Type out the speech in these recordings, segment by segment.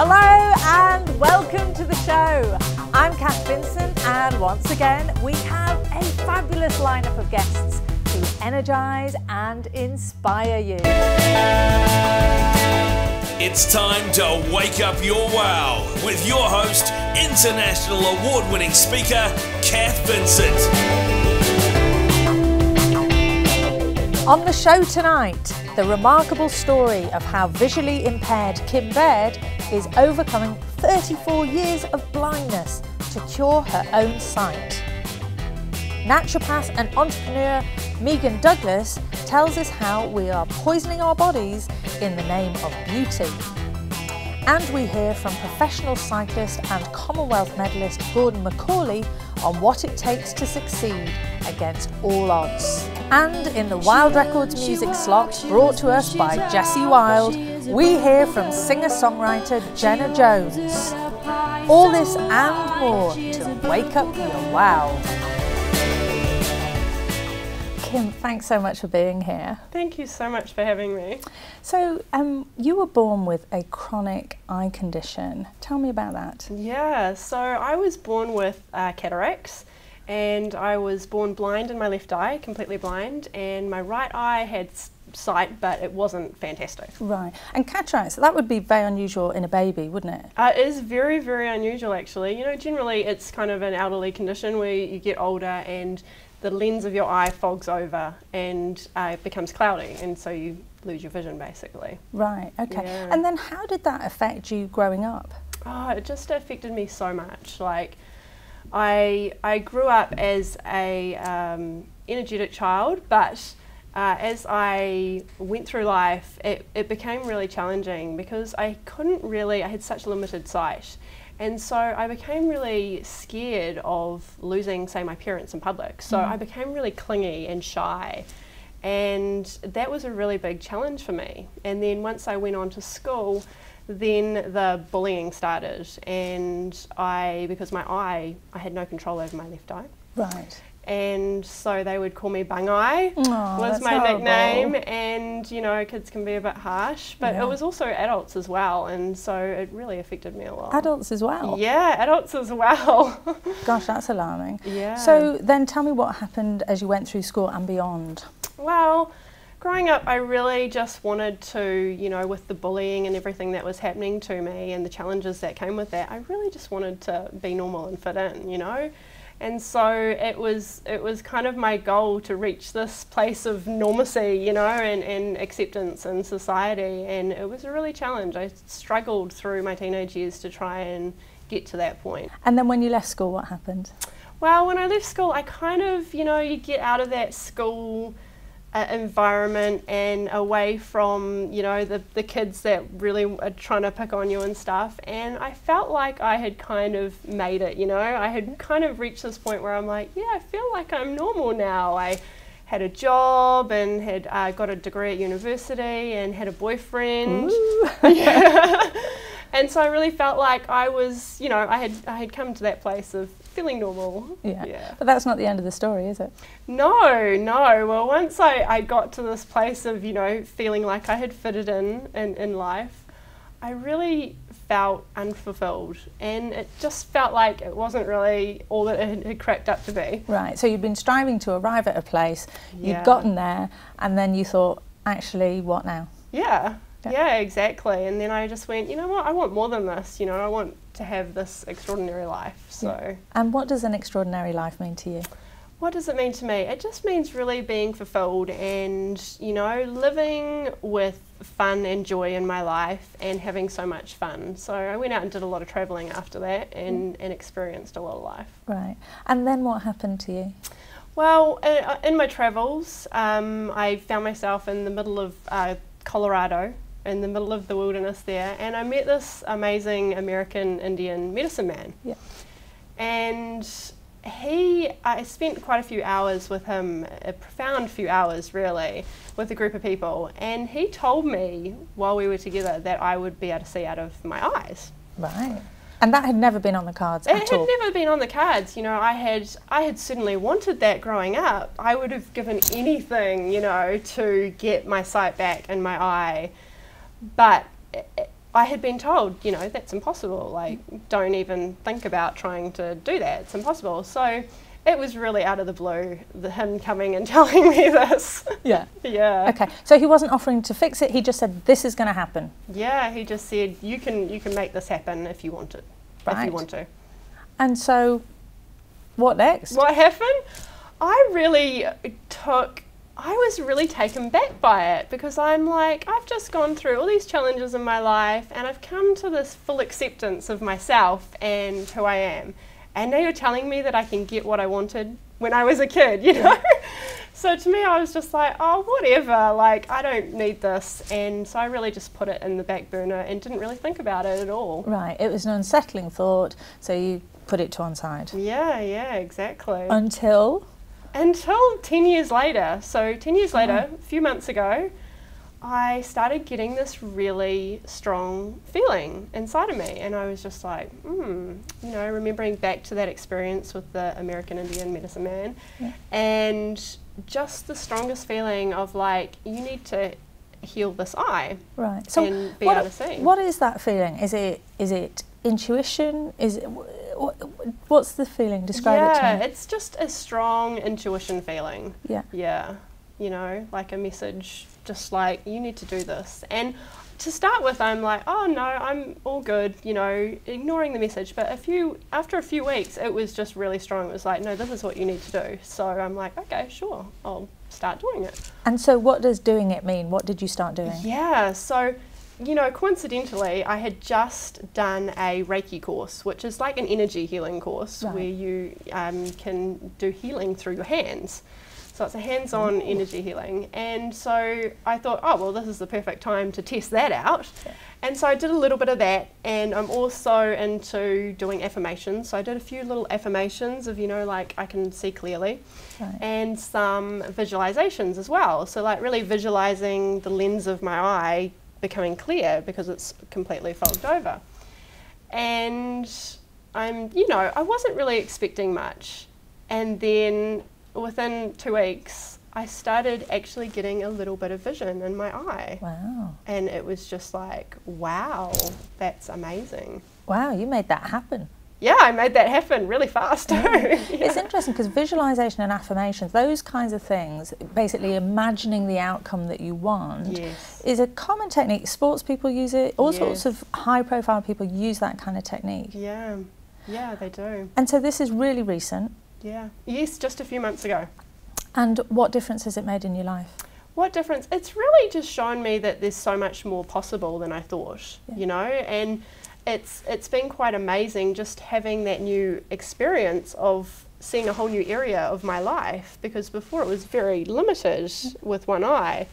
Hello and welcome to the show. I'm Cath Vincent and once again we have a fabulous lineup of guests to energise and inspire you. It's time to wake up your wow with your host, international award-winning speaker, Cath Vincent. On the show tonight, the remarkable story of how visually impaired Kim Baird is overcoming 34 years of blindness to cure her own sight. Naturopath and entrepreneur Megan Douglas tells us how we are poisoning our bodies in the name of beauty. And we hear from professional cyclist and Commonwealth medalist Gorden McCauley on what it takes to succeed against all odds. And in the Wilde Records music slot brought to us by Jessie Wilde, we hear from singer-songwriter Jenna Jones. All this and more to wake up your wow. Kim, thanks so much for being here. Thank you so much for having me. So, you were born with a chronic eye condition. Tell me about that. Yeah, so I was born with cataracts, and I was born blind in my left eye, completely blind, and my right eye had sight, but it wasn't fantastic. Right, and cataracts, that would be very unusual in a baby, wouldn't it? It is very, very unusual actually. You know, generally it's kind of an elderly condition where you get older and the lens of your eye fogs over and it becomes cloudy, and so you lose your vision basically. Right, okay. Yeah. And then how did that affect you growing up? Oh, it just affected me so much. Like, I grew up as a energetic child, but as I went through life, it became really challenging because I had such limited sight. And so I became really scared of losing, say, my parents in public. So I became really clingy and shy. And that was a really big challenge for me. And then once I went on to school, then the bullying started. And because I had no control over my left eye. Right. And so they would call me Bung Eye, was my horrible nickname, and you know, kids can be a bit harsh, but it was also adults as well, and so it really affected me a lot. Adults as well? Yeah, adults as well. Gosh, that's alarming. Yeah. So then tell me what happened as you went through school and beyond. Well, growing up I really just wanted to, you know, with the bullying and everything that was happening to me and the challenges that came with that, I really just wanted to be normal and fit in, you know. And so it was kind of my goal to reach this place of normalcy, you know, and acceptance in society, and it was a really challenge. I struggled through my teenage years to try and get to that point. And then when you left school, what happened? Well, when I left school, I kind of, you know, you get out of that school environment and away from, you know, the kids that really are trying to pick on you and stuff, and I felt like I had kind of made it, you know. I had kind of reached this point where I'm like, yeah, I feel like I'm normal now. I had a job and had got a degree at university and had a boyfriend. Yeah. And so I really felt like I was, you know, I had come to that place of feeling normal. Yeah. But that's not the end of the story, is it? No, no. Well, once I got to this place of, you know, feeling like I had fitted in life, I really felt unfulfilled, and it just felt like it wasn't really all that it had cracked up to be. Right, so you'd been striving to arrive at a place, Yeah. you'd gotten there, and then you thought, actually, what now? Yeah. Yeah, exactly. And then I just went, you know what, I want more than this, you know, I want to have this extraordinary life. So. Yeah. And what does an extraordinary life mean to you? What does it mean to me? It just means really being fulfilled and, you know, living with fun and joy in my life and having so much fun. So I went out and did a lot of travelling after that and experienced a lot of life. Right. And then what happened to you? Well, in my travels, I found myself in the middle of Colorado, in the middle of the wilderness there, and I met this amazing American Indian medicine man. Yeah. And I spent quite a few hours with him, a profound few hours really, with a group of people, and he told me while we were together that I would be able to see out of my eyes. Right. And that had never been on the cards at all? It had never been on the cards, you know. I had certainly wanted that growing up. I would have given anything, you know, to get my sight back in my eye, but I had been told, you know, that's impossible. Like, don't even think about trying to do that. It's impossible. So it was really out of the blue, him coming and telling me this. Yeah. Yeah. Okay. So he wasn't offering to fix it. He just said, this is going to happen. Yeah. He just said, you can make this happen if you want it. Right. If you want to. And so what next? What happened? I was really taken back by it, because I'm like, I've just gone through all these challenges in my life and I've come to this full acceptance of myself and who I am. And now you're telling me that I can get what I wanted when I was a kid, you know? So to me, I was just like, oh, whatever, like, I don't need this. And so I really just put it in the back burner and didn't really think about it at all. Right, it was an unsettling thought, so you put it to one side. Yeah, exactly. Until 10 years later. So 10 years later, a few months ago, I started getting this really strong feeling inside of me. And I was just like, you know, remembering back to that experience with the American Indian medicine man, and just the strongest feeling of like, you need to heal this eye. Right. So and be able to see. What is that feeling? Is it intuition? Is it what's the feeling? Describe it to me. Yeah, it's just a strong intuition feeling. Yeah. Yeah. You know, like a message, just like, you need to do this. And to start with, I'm like, oh no, I'm all good, you know, ignoring the message. But after a few weeks, it was just really strong. It was like, no, this is what you need to do. So I'm like, okay, sure, I'll start doing it. And so what does doing it mean? What did you start doing? Yeah, so, you know, coincidentally, I had just done a Reiki course, which is like an energy healing course, where you can do healing through your hands. So it's a hands-on energy healing. And so I thought, oh, well, this is the perfect time to test that out. Yeah. And so I did a little bit of that, and I'm also into doing affirmations. So I did a few little affirmations of, you know, like, I can see clearly, and some visualizations as well. So like really visualizing the lens of my eye becoming clear because it's completely fogged over. And I wasn't really expecting much. And then within 2 weeks, I started actually getting a little bit of vision in my eye. Wow. And it was just like, wow, that's amazing. Wow, you made that happen. Yeah, I made that happen really fast too. Yeah. It's interesting because visualization and affirmations, those kinds of things, basically imagining the outcome that you want, is a common technique. Sports people use it, all sorts of high profile people use that kind of technique. Yeah, they do. And so this is really recent. Yeah, yes, just a few months ago. And what difference has it made in your life? What difference? It's really just shown me that there's so much more possible than I thought, you know, and it's been quite amazing just having that new experience of seeing a whole new area of my life, because before it was very limited with one eye.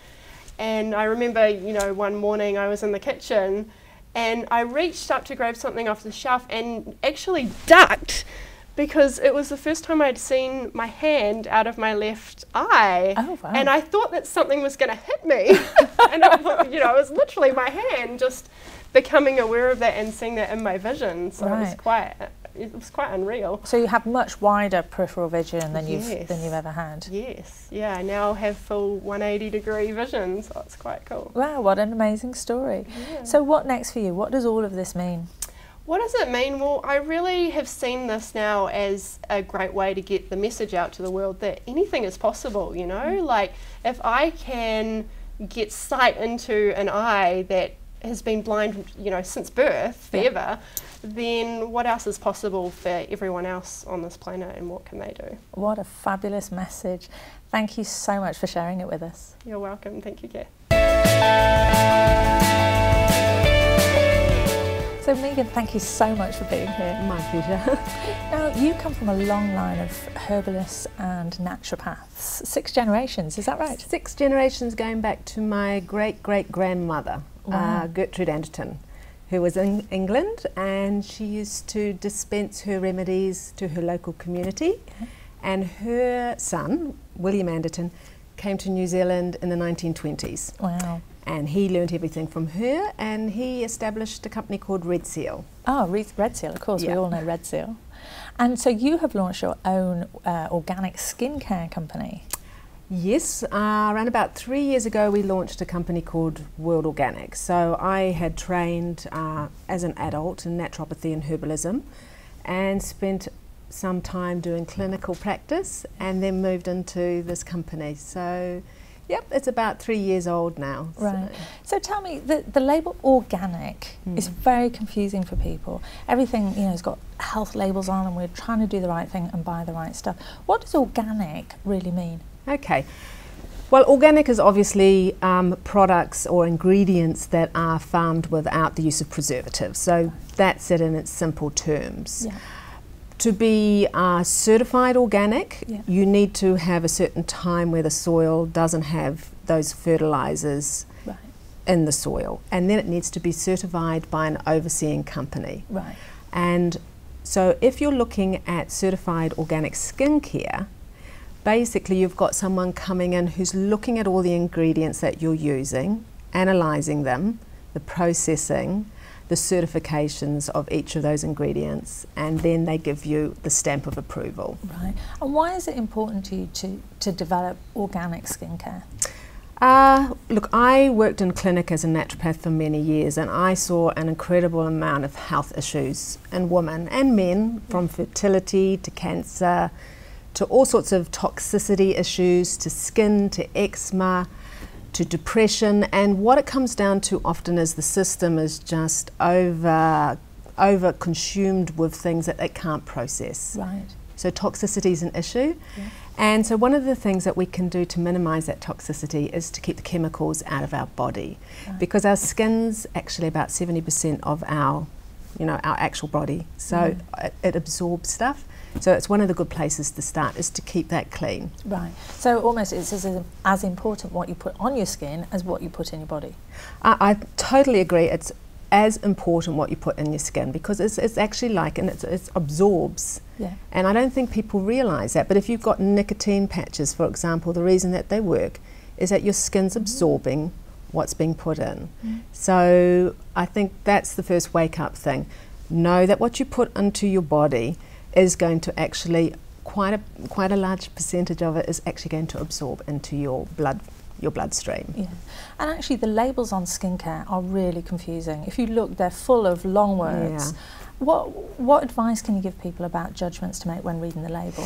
And I remember, you know, one morning I was in the kitchen and I reached up to grab something off the shelf and actually ducked, because it was the first time I'd seen my hand out of my left eye. Oh, wow. And I thought that something was going to hit me. And you know, it was literally my hand, just becoming aware of that and seeing that in my vision. So it was quite unreal. So you have much wider peripheral vision than you've ever had. Yes, yeah, I now have full 180-degree vision, so it's quite cool. Wow, what an amazing story. Yeah. So what next for you? What does all of this mean? What does it mean? Well, I really have seen this now as a great way to get the message out to the world that anything is possible, you know? Like, if I can get sight into an eye that has been blind, you know, since birth, forever, then what else is possible for everyone else on this planet, and what can they do? What a fabulous message. Thank you so much for sharing it with us. You're welcome. Thank you, Cath. So Megan, thank you so much for being here. My pleasure. Now, you come from a long line of herbalists and naturopaths. 6 generations, is that right? 6 generations going back to my great-great-grandmother, Gertrude Anderton, who was in England, and she used to dispense her remedies to her local community. And her son, William Anderton, came to New Zealand in the 1920s. Wow. And he learned everything from her, and he established a company called Red Seal. Oh, Red Seal, of course, we all know Red Seal. And so you have launched your own organic skincare company. Yes, around about 3 years ago we launched a company called Wilde Organic. So I had trained as an adult in naturopathy and herbalism and spent some time doing clinical practice and then moved into this company. So yep, it's about 3 years old now. Right. So tell me, the label organic is very confusing for people. Everything, you know, has got health labels on and we're trying to do the right thing and buy the right stuff. What does organic really mean? Okay. Well, organic is obviously products or ingredients that are farmed without the use of preservatives. So that's it in its simple terms. Yeah. To be certified organic, you need to have a certain time where the soil doesn't have those fertilizers in the soil, and then it needs to be certified by an overseeing company. Right. And so if you're looking at certified organic skincare, basically you've got someone coming in who's looking at all the ingredients that you're using, analysing them, the processing, the certifications of each of those ingredients, and then they give you the stamp of approval. Right. And why is it important to you to develop organic skincare? Look, I worked in clinic as a naturopath for many years, and I saw an incredible amount of health issues in women and men, from fertility to cancer to all sorts of toxicity issues, to skin, to eczema, to depression. And what it comes down to often is the system is just over consumed with things that it can't process. Right. So toxicity is an issue. Yeah. And so one of the things that we can do to minimize that toxicity is to keep the chemicals out of our body. Right. Because our skin's actually about 70% of our actual body. So it absorbs stuff. So it's one of the good places to start, is to keep that clean. Right. So almost it's as important what you put on your skin as what you put in your body. I totally agree. It's as important what you put in your skin, because it's actually like, and it absorbs. Yeah. And I don't think people realise that. But if you've got nicotine patches, for example, the reason that they work is that your skin's absorbing what's being put in. So I think that's the first wake-up thing. Know that what you put into your body is going to actually, quite a large percentage of it is actually going to absorb into your bloodstream. Yeah. And actually the labels on skincare are really confusing. If you look, they're full of long words. Yeah. What advice can you give people about judgments to make when reading the label?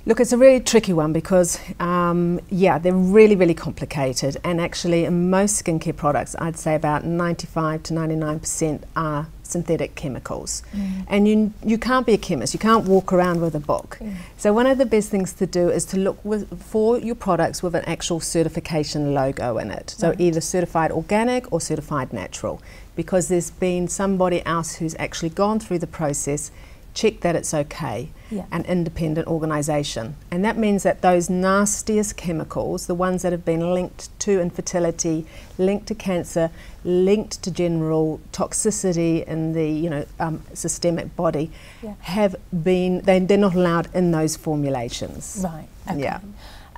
Look, it's a really tricky one because, they're really, really complicated. And actually, in most skincare products, I'd say about 95 to 99% are synthetic chemicals. And you can't be a chemist. You can't walk around with a book. So one of the best things to do is to look for your products with an actual certification logo in it. So either certified organic or certified natural, because there's been somebody else who's actually gone through the process, check that it's okay, an independent organisation. And that means that those nastiest chemicals, the ones that have been linked to infertility, linked to cancer, linked to general toxicity in the systemic body, have been, they're not allowed in those formulations. Right, okay. Yeah.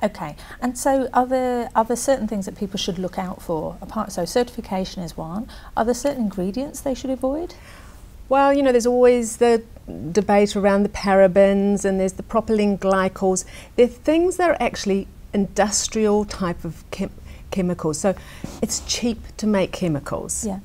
Okay, and so are there certain things that people should look out for? So certification is one. Are there certain ingredients they should avoid? Well, there's always the debate around the parabens, and there's the propylene glycols. They're things that are actually industrial type of chemicals. So it's cheap to make chemicals. Yeah.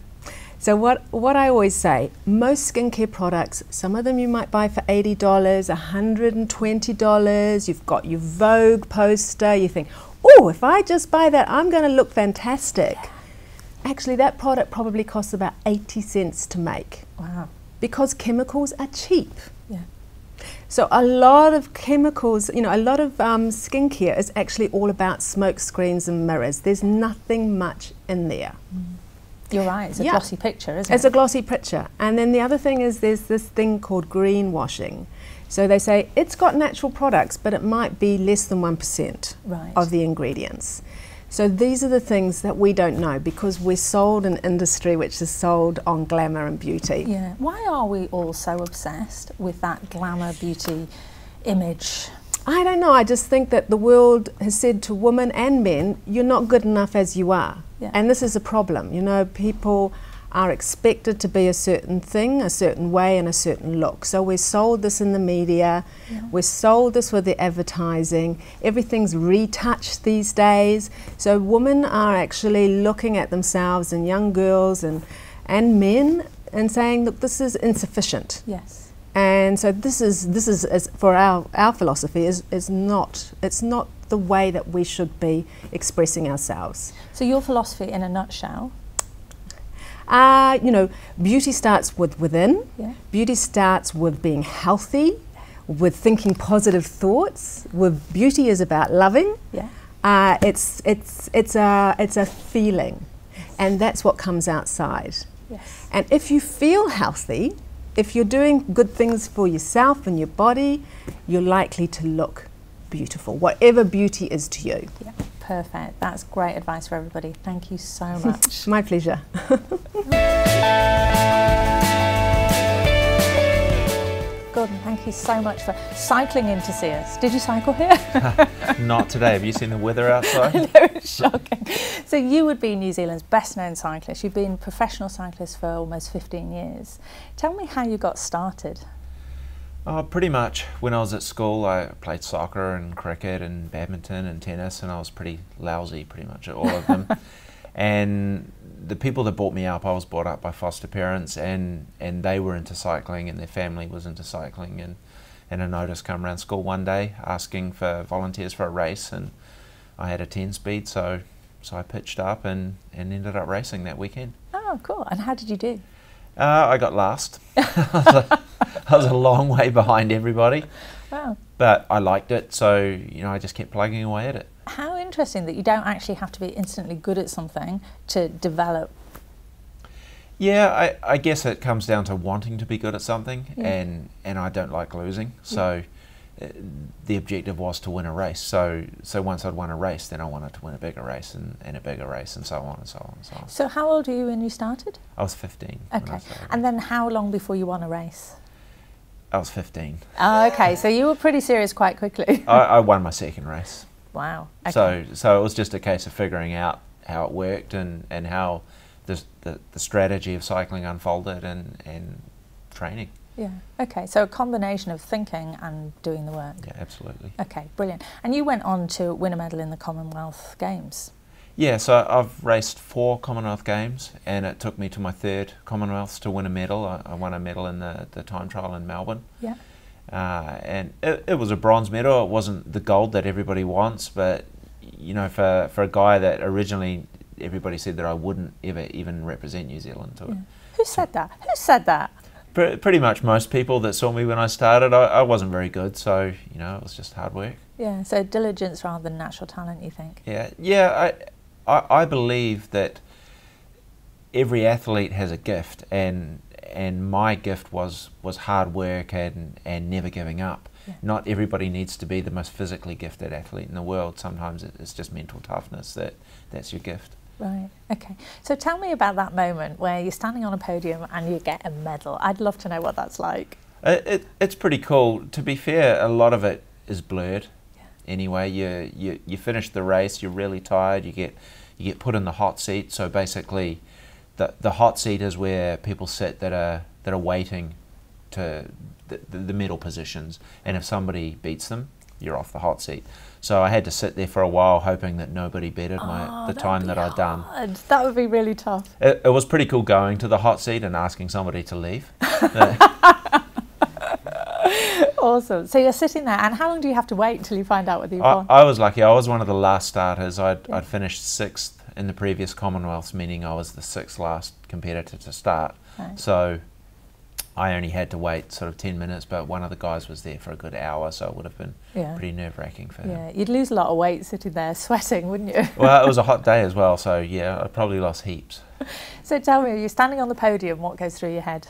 So what I always say, most skincare products, some of them you might buy for $80, $120. You've got your Vogue poster. You think, oh, if I just buy that, I'm going to look fantastic. Yeah. Actually, that product probably costs about 80 cents to make. Wow. Because chemicals are cheap. Yeah. So a lot of chemicals, a lot of skincare is actually all about smoke screens and mirrors. There's nothing much in there. You're right, it's a glossy picture, isn't it? It's a glossy picture. And then the other thing is there's this thing called greenwashing. So they say it's got natural products, but it might be less than 1% of the ingredients. So these are the things that we don't know, because we're sold an industry which is sold on glamour and beauty. Yeah. Why are we all so obsessed with that glamour beauty image? I don't know. I just think that the world has said to women and men, you're not good enough as you are. Yeah. And this is a problem. People are expected to be a certain thing, a certain way and a certain look. So we're sold this in the media, we're sold this with the advertising, everything's retouched these days. So women are actually looking at themselves, and young girls and men, and saying, look, this is insufficient. Yes. And so this is for our philosophy it's not the way that we should be expressing ourselves. So your philosophy in a nutshell? You know, beauty starts within. Yeah. Beauty starts with being healthy, with thinking positive thoughts. With beauty is about loving. Yeah. It's a feeling, and that's what comes outside. Yes. And if you feel healthy, if you're doing good things for yourself and your body, you're likely to look beautiful, whatever beauty is to you. Yeah. Perfect. That's great advice for everybody. Thank you so much. My pleasure. Gorden, thank you so much for cycling in to see us. Did you cycle here? Not today. Have you seen the weather outside? No, it's shocking. So you would be New Zealand's best known cyclist. You've been a professional cyclist for almost 15 years. Tell me how you got started. Pretty much when I was at school, I played soccer and cricket and badminton and tennis, and I was pretty lousy pretty much at all of them. And the people that brought me up, I was brought up by foster parents, and they were into cycling, and their family was into cycling. And a notice come around school one day asking for volunteers for a race, and I had a 10 speed, so I pitched up and ended up racing that weekend. Oh, cool. And how did you do? I got last. I was a long way behind everybody. Wow. But I liked it, so you know, I just kept plugging away at it. How interesting that you don't actually have to be instantly good at something to develop. Yeah, I guess it comes down to wanting to be good at something, Yeah. and I don't like losing. So the objective was to win a race. So once I'd won a race, then I wanted to win a bigger race and a bigger race, and so on and so on and so on. So how old were you when you started? I was 15. when I Okay. started. And then how long before you won a race? I was 15. Oh, okay. So you were pretty serious quite quickly. I won my second race. Wow. Okay. So it was just a case of figuring out how it worked and how the strategy of cycling unfolded and training. Yeah. Okay. So a combination of thinking and doing the work. Yeah, absolutely. Okay. Brilliant. And you went on to win a medal in the Commonwealth Games. Yeah, so I've raced 4 Commonwealth Games, and it took me to my 3rd Commonwealths to win a medal. I won a medal in the time trial in Melbourne. Yeah. And it was a bronze medal. It wasn't the gold that everybody wants, but you know, for a guy that originally everybody said that I wouldn't ever even represent New Zealand to it. Yeah. Who said that? Who said that? Pretty much most people that saw me when I started. I wasn't very good, so you know, it was just hard work. Yeah. So diligence rather than natural talent, you think? Yeah. I believe that every athlete has a gift, and my gift was hard work and never giving up. Yeah. Not everybody needs to be the most physically gifted athlete in the world. Sometimes it's just mental toughness that's your gift. Right. Okay. So tell me about that moment where you're standing on a podium and you get a medal. I'd love to know what that's like. It's pretty cool. To be fair, a lot of it is blurred. Anyway, you finish the race, you're really tired, you get put in the hot seat. So basically the hot seat is where people sit that are waiting to the middle positions, and if somebody beats them, you're off the hot seat. So I had to sit there for a while hoping that nobody bettered the time that I'd done. That would be really tough. It was pretty cool going to the hot seat and asking somebody to leave. Awesome. So you're sitting there, and how long do you have to wait until you find out whether you've won? I was lucky. I was one of the last starters. I'd finished 6th in the previous Commonwealths, meaning I was the 6th last competitor to start. Right. So I only had to wait sort of 10 minutes, but one of the guys was there for a good hour, so it would have been pretty nerve-wracking for him. Yeah, you'd lose a lot of weight sitting there sweating, wouldn't you? Well, it was a hot day as well, so yeah, I probably lost heaps. So tell me, you're standing on the podium, what goes through your head?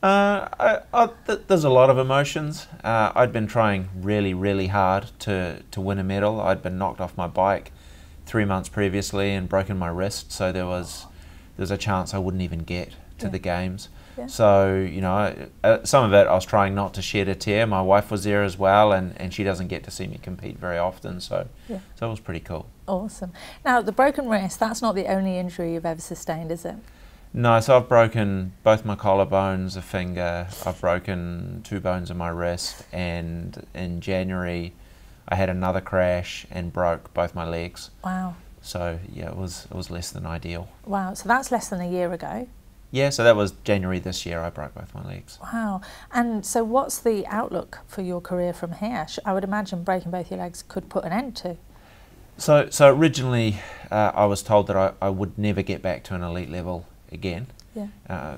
There's a lot of emotions. I'd been trying really, really hard to win a medal. I'd been knocked off my bike 3 months previously and broken my wrist, so there was a chance I wouldn't even get to the games. Yeah. So, you know, some of it I was trying not to shed a tear. My wife was there as well, and she doesn't get to see me compete very often, so it was pretty cool. Awesome. Now, the broken wrist, that's not the only injury you've ever sustained, is it? No, so I've broken both my collarbones, a finger, I've broken 2 bones in my wrist, and in January I had another crash and broke both my legs. Wow. So yeah, it was less than ideal. Wow, so that's less than a year ago. Yeah, so that was January this year I broke both my legs. Wow. And so what's the outlook for your career from here? I would imagine breaking both your legs could put an end to. So originally I was told that I would never get back to an elite level again. Yeah.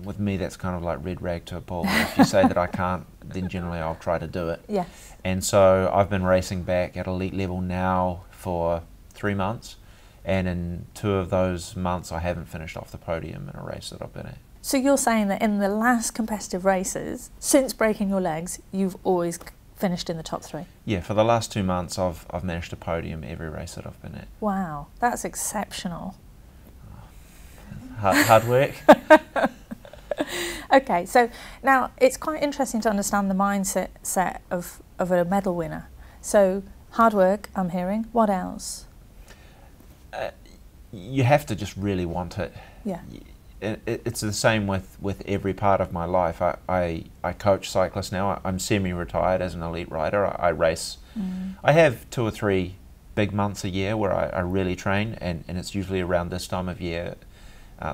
With me that's kind of like red rag to a bull. If you say that I can't, then generally I'll try to do it. Yes. And so I've been racing back at elite level now for 3 months, and in 2 of those months I haven't finished off the podium in a race that I've been at. So you're saying that in the last competitive races, since breaking your legs, you've always finished in the top 3? Yeah, for the last 2 months I've managed a podium every race that I've been at. Wow, that's exceptional. Hard work. Okay, so now it's quite interesting to understand the mindset of a medal winner. So hard work, I'm hearing. What else? You have to just really want it. Yeah. It's the same with every part of my life. I coach cyclists now. I'm semi-retired as an elite rider. I race. I have 2 or 3 big months a year where I really train, and it's usually around this time of year.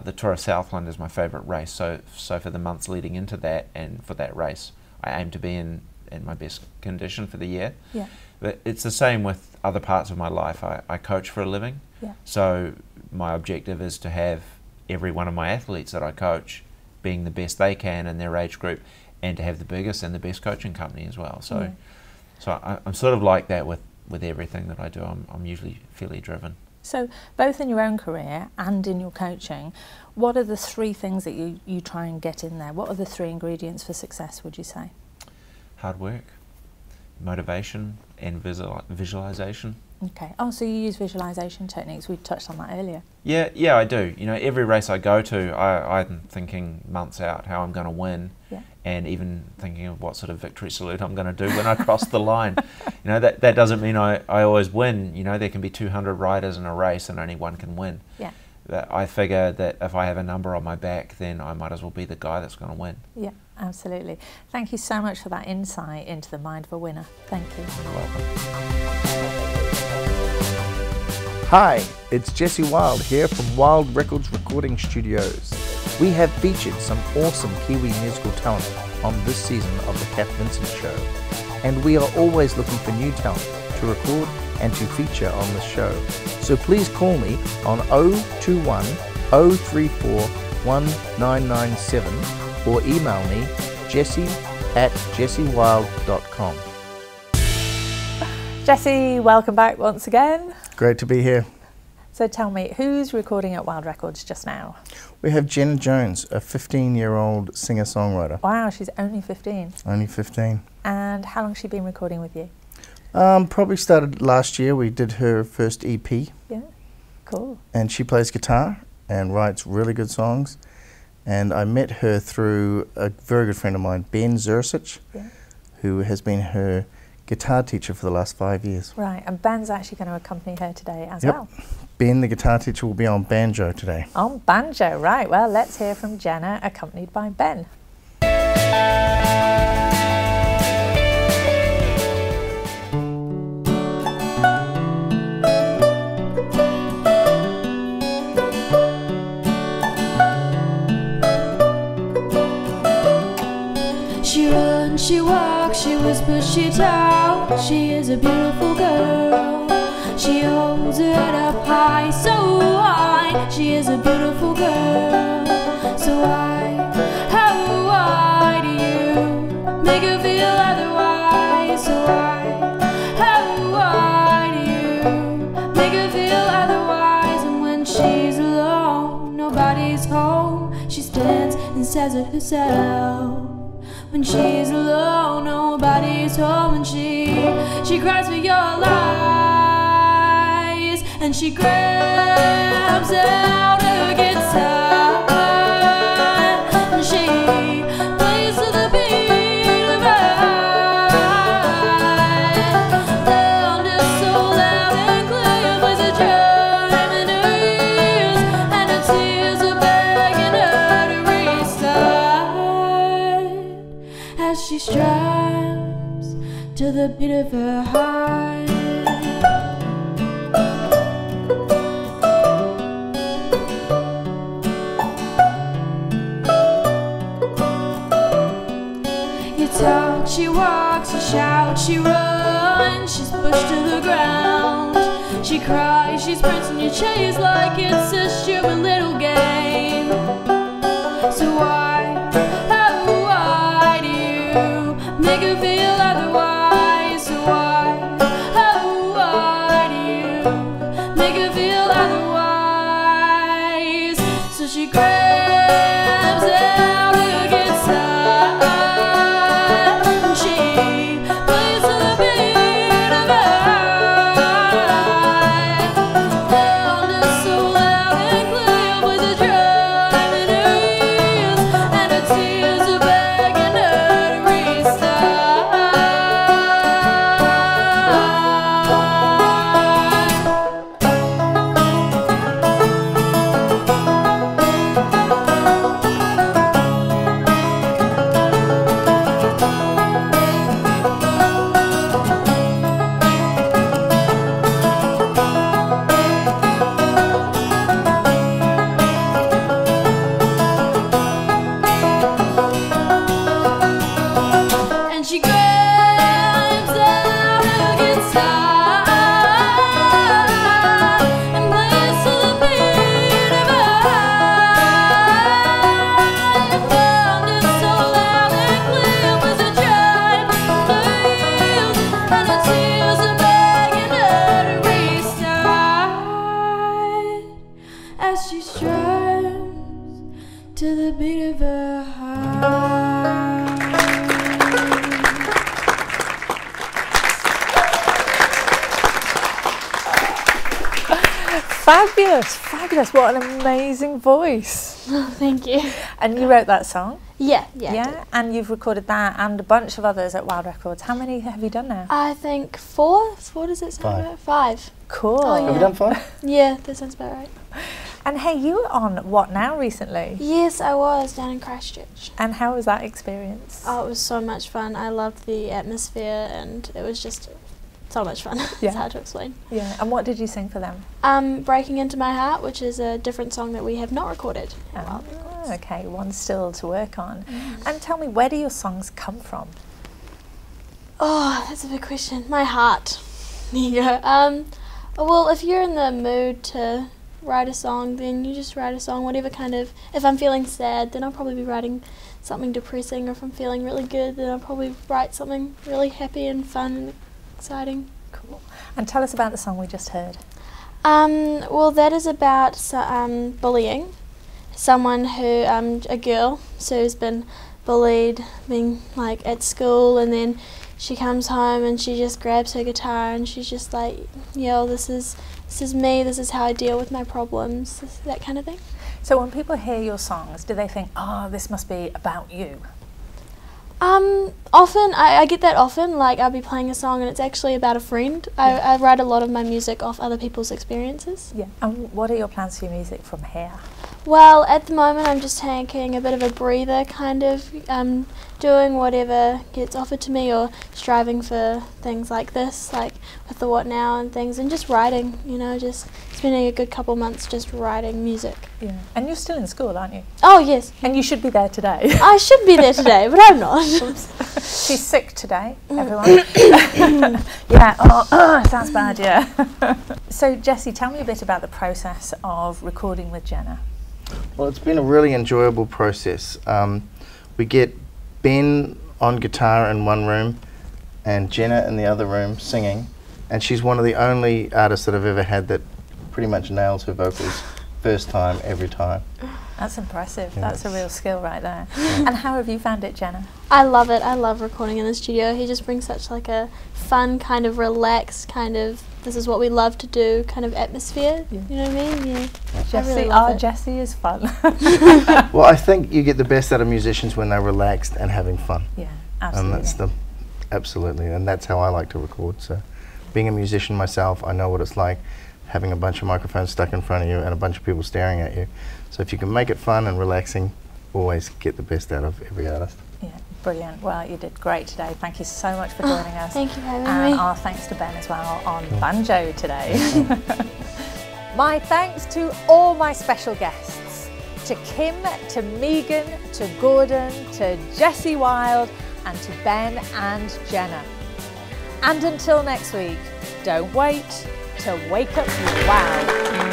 The Tour of Southland is my favourite race, so for the months leading into that and for that race, I aim to be in my best condition for the year. Yeah. But it's the same with other parts of my life. I coach for a living, Yeah. so my objective is to have every one of my athletes that I coach being the best they can in their age group, and to have the biggest and the best coaching company as well. So, Yeah. so I'm sort of like that with everything that I do. I'm usually fairly driven. So both in your own career and in your coaching, what are the 3 things that you try and get in there? What are the 3 ingredients for success, would you say? Hard work, motivation, and visualization. Okay. Oh, so you use visualization techniques. We touched on that earlier. Yeah, I do. You know, every race I go to, I'm thinking months out how I'm going to win, Yeah. and even thinking of what sort of victory salute I'm going to do when I cross the line. You know, that doesn't mean I always win. You know, there can be 200 riders in a race and only one can win. Yeah. But I figure that if I have a number on my back, then I might as well be the guy that's going to win. Yeah, absolutely. Thank you so much for that insight into the mind of a winner. Thank you. You're welcome. Hi, it's Jesse Wilde here from Wilde Records Recording Studios. We have featured some awesome Kiwi musical talent on this season of the Cath Vincent Show, and we are always looking for new talent to record and to feature on the show. So please call me on 021 034 1997 or email me jesse@jessewilde.com. Jesse, welcome back once again. Great to be here. So tell me, who's recording at Wilde Records just now? We have Jenna Jones, a 15-year-old singer-songwriter. Wow, she's only 15. Only 15. And how long has she been recording with you? Probably started last year. We did her first EP. Yeah, cool. And she plays guitar and writes really good songs. And I met her through a very good friend of mine, Ben Jurisich, Yeah. who has been her guitar teacher for the last 5 years. Right, and Ben's actually going to accompany her today as Yep. well. Ben, the guitar teacher, will be on banjo today. On banjo, right. Well, let's hear from Jenna, accompanied by Ben. She runs, she walks, she whispers, she talks. She is a beautiful girl. She holds her head up high, so high. She is a beautiful girl. So why do you make her feel otherwise? So why do you make her feel otherwise? And when she's alone, nobody's home, she stands and says it herself. When she's alone, nobody's home, and she cries for your lies, and she grabs out her guitar, and she plays to the beat of her heart. Sound is so loud and clear, plays a drum in her ears, and her tears are begging she strums to the beat of her heart. You talk, she walks, you shout, she runs, she's pushed to the ground. She cries, she sprints and you chase like it's a stupid little game. So why, oh why do you make her feel otherwise? So why, oh why do you make her feel otherwise? So she grabs out her guitar and she plays to the beat of her heart. Sound is so loud and clear with the drum in her ears, and her tears are begging her to restart. And she grabs out her guitar and plays to the beat of her heart. The sound is so loud and clear with the giant blues, and her tears are begging her to restart as she strums to the beat of her heart. Fabulous, fabulous. What an amazing voice. Thank you. And you wrote that song? Yeah. Yeah. And you've recorded that and a bunch of others at Wilde Records. How many have you done now? I think 4. What does it sound about? 5. Cool. Oh, Have you done 5? Yeah, that sounds about right. And hey, you were on What Now recently? Yes, I was down in Christchurch. And how was that experience? Oh, it was so much fun. I loved the atmosphere and it was just so much fun. Yeah. It's hard to explain. Yeah. And what did you sing for them? Breaking Into My Heart, which is a different song that we have not recorded at Wilde Records. Okay, one still to work on. And tell me, where do your songs come from? Oh, that's a big question. My heart. There you go. Well, if you're in the mood to write a song, then you just write a song, whatever kind of... If I'm feeling sad, then I'll probably be writing something depressing, or if I'm feeling really good, then I'll probably write something really happy and fun and exciting. Cool. And tell us about the song we just heard. Well, that is about bullying. Someone who, a girl, so who's been bullied, being like at school, and then she comes home and she just grabs her guitar and she's just like, yo, this is me, this is how I deal with my problems, that kind of thing. So when people hear your songs, do they think, oh, this must be about you? Often, I get that often, like I'll be playing a song and it's actually about a friend. I write a lot of my music off other people's experiences. Yeah. And what are your plans for your music from here? Well, at the moment I'm just taking a bit of a breather, kind of doing whatever gets offered to me, or striving for things like this, like with the What Now and things, and just writing, you know, just spending a good couple months just writing music. Yeah. And you're still in school, aren't you? Oh, yes. And you should be there today. I should be there today, but I'm not. She's sick today, everyone. Yeah, sounds bad, yeah. So, Jessie, tell me a bit about the process of recording with Jenna. Well, it's been a really enjoyable process. We get Ben on guitar in one room and Jenna in the other room singing, and she's one of the only artists that I've ever had that pretty much nails her vocals first time, every time. That's impressive. Yeah. That's a real skill right there. And how have you found it, Jenna? I love it. I love recording in the studio. He just brings such like a fun, kind of relaxed, kind of this is what we love to do kind of atmosphere. Yeah. You know what I mean? Yeah. Jessie, I really love it. Jessie is fun. Well, I think you get the best out of musicians when they're relaxed and having fun. Yeah, absolutely. And that's absolutely, and that's how I like to record. So, being a musician myself, I know what it's like having a bunch of microphones stuck in front of you and a bunch of people staring at you. So if you can make it fun and relaxing, always get the best out of every artist. Yeah, brilliant. Well, you did great today. Thank you so much for joining us. Thank you for having and me. our thanks to Ben as well on banjo today. My thanks to all my special guests, to Kim, to Megan, to Gorden, to Jessie Wilde, and to Ben and Jenna. And until next week, don't wait to wake up your wow.